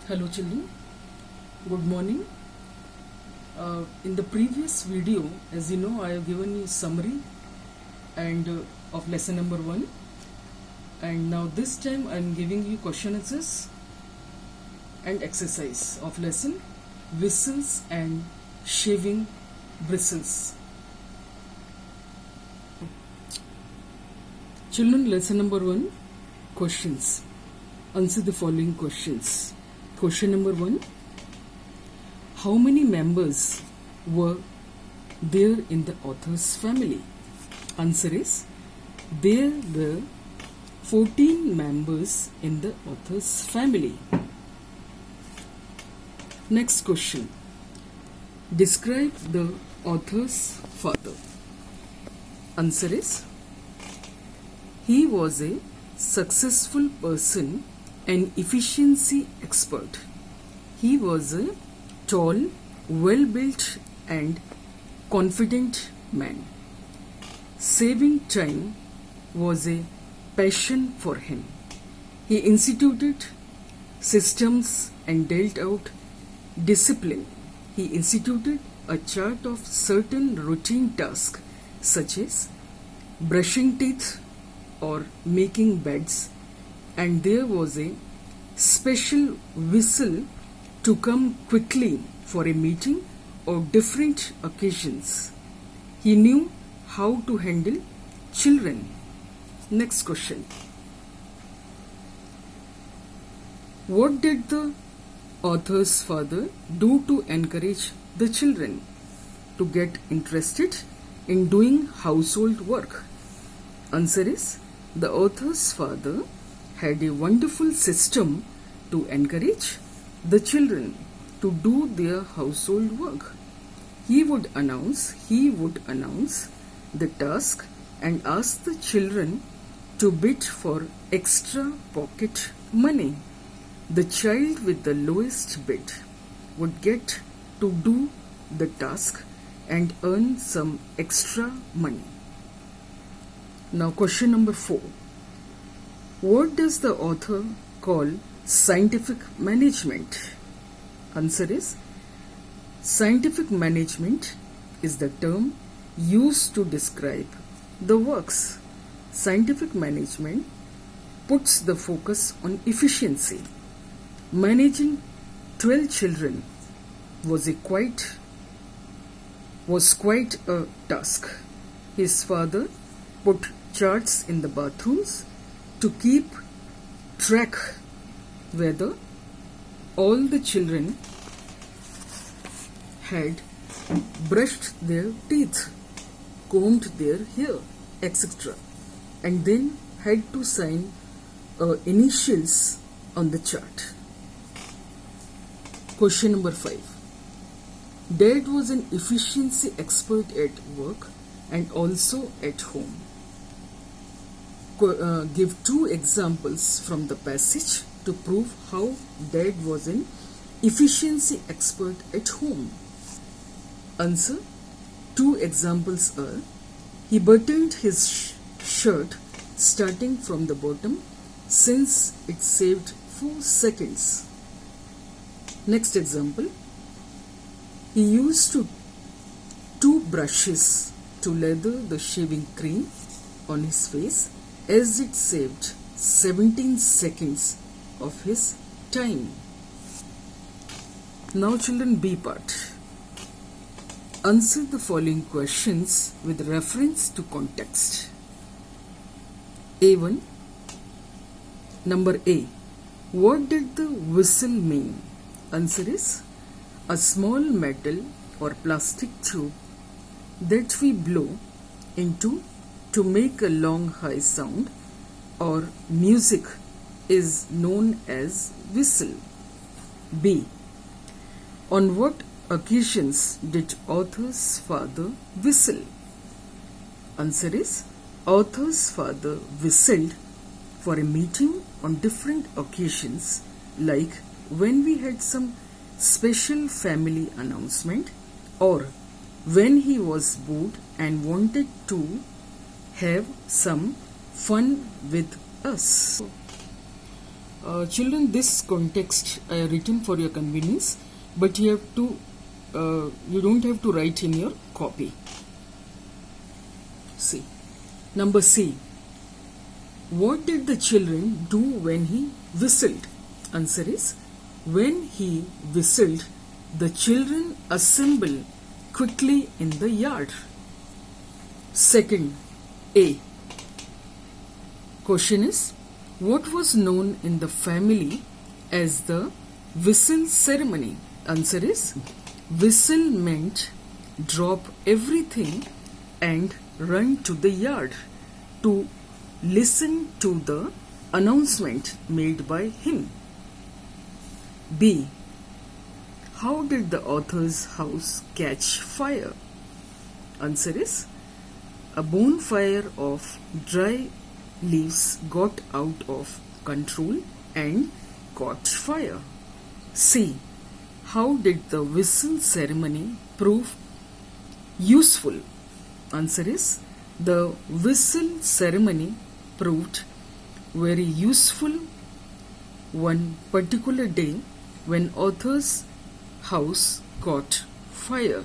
Hello children, good morning. In the previous video, as you know, I have given you summary and of lesson number 1, and now this time I am giving you question answers and exercise of lesson whistles and shaving bristles. Children, lesson number 1, questions. Answer the following questions. Question number 1. How many members were there in the author's family? Answer is, there were 14 members in the author's family. Next question. Describe the author's father. Answer is, he was a successful person, an efficiency expert. He was a tall, well-built and confident man. Saving time was a passion for him. He instituted systems and dealt out discipline. He instituted a chart of certain routine tasks such as brushing teeth or making beds, and there was a special whistle to come quickly for a meeting or different occasions. He knew how to handle children. Next question. What did the author's father do to encourage the children to get interested in doing household work? Answer is, the author's father had a wonderful system to encourage the children to do their household work. He would announce the task and ask the children to bid for extra pocket money. The child with the lowest bid would get to do the task and earn some extra money. Now question number 4. What does the author call scientific management? Answer is, scientific management is the term used to describe the works. Scientific management puts the focus on efficiency. Managing 12 children was quite a task. His father put charts in the bathrooms to keep track whether all the children had brushed their teeth, combed their hair, etc., and then had to sign initials on the chart. Question number 5. Dad was an efficiency expert at work and also at home. Give 2 examples from the passage to prove how Dad was an efficiency expert at home. Answer. 2 examples are, he buttoned his shirt starting from the bottom since it saved 4 seconds. Next example. He used 2 brushes to lather the shaving cream on his face, as it saved 17 seconds of his time. Now children, B part. Answer the following questions with reference to context. A1. Number A. What did the whistle mean? Answer is, a small metal or plastic tube that we blow into to make a long high sound or music is known as whistle. B. On what occasions did author's father whistle? Answer is, author's father whistled for a meeting on different occasions, like when we had some special family announcement, or when he was bored and wanted to have some fun with us. Children, this context I have written for your convenience, but you don't have to write in your copy. See. Number C. What did the children do when he whistled? Answer is, when he whistled, the children assembled quickly in the yard. Second, A. Question is, what was known in the family as the whistle ceremony? Answer is, whistle meant drop everything and run to the yard to listen to the announcement made by him. B. How did the author's house catch fire? Answer is, a bonfire of dry leaves got out of control and caught fire. C. How did the whistle ceremony prove useful? Answer is, the whistle ceremony proved very useful one particular day when author's house caught fire.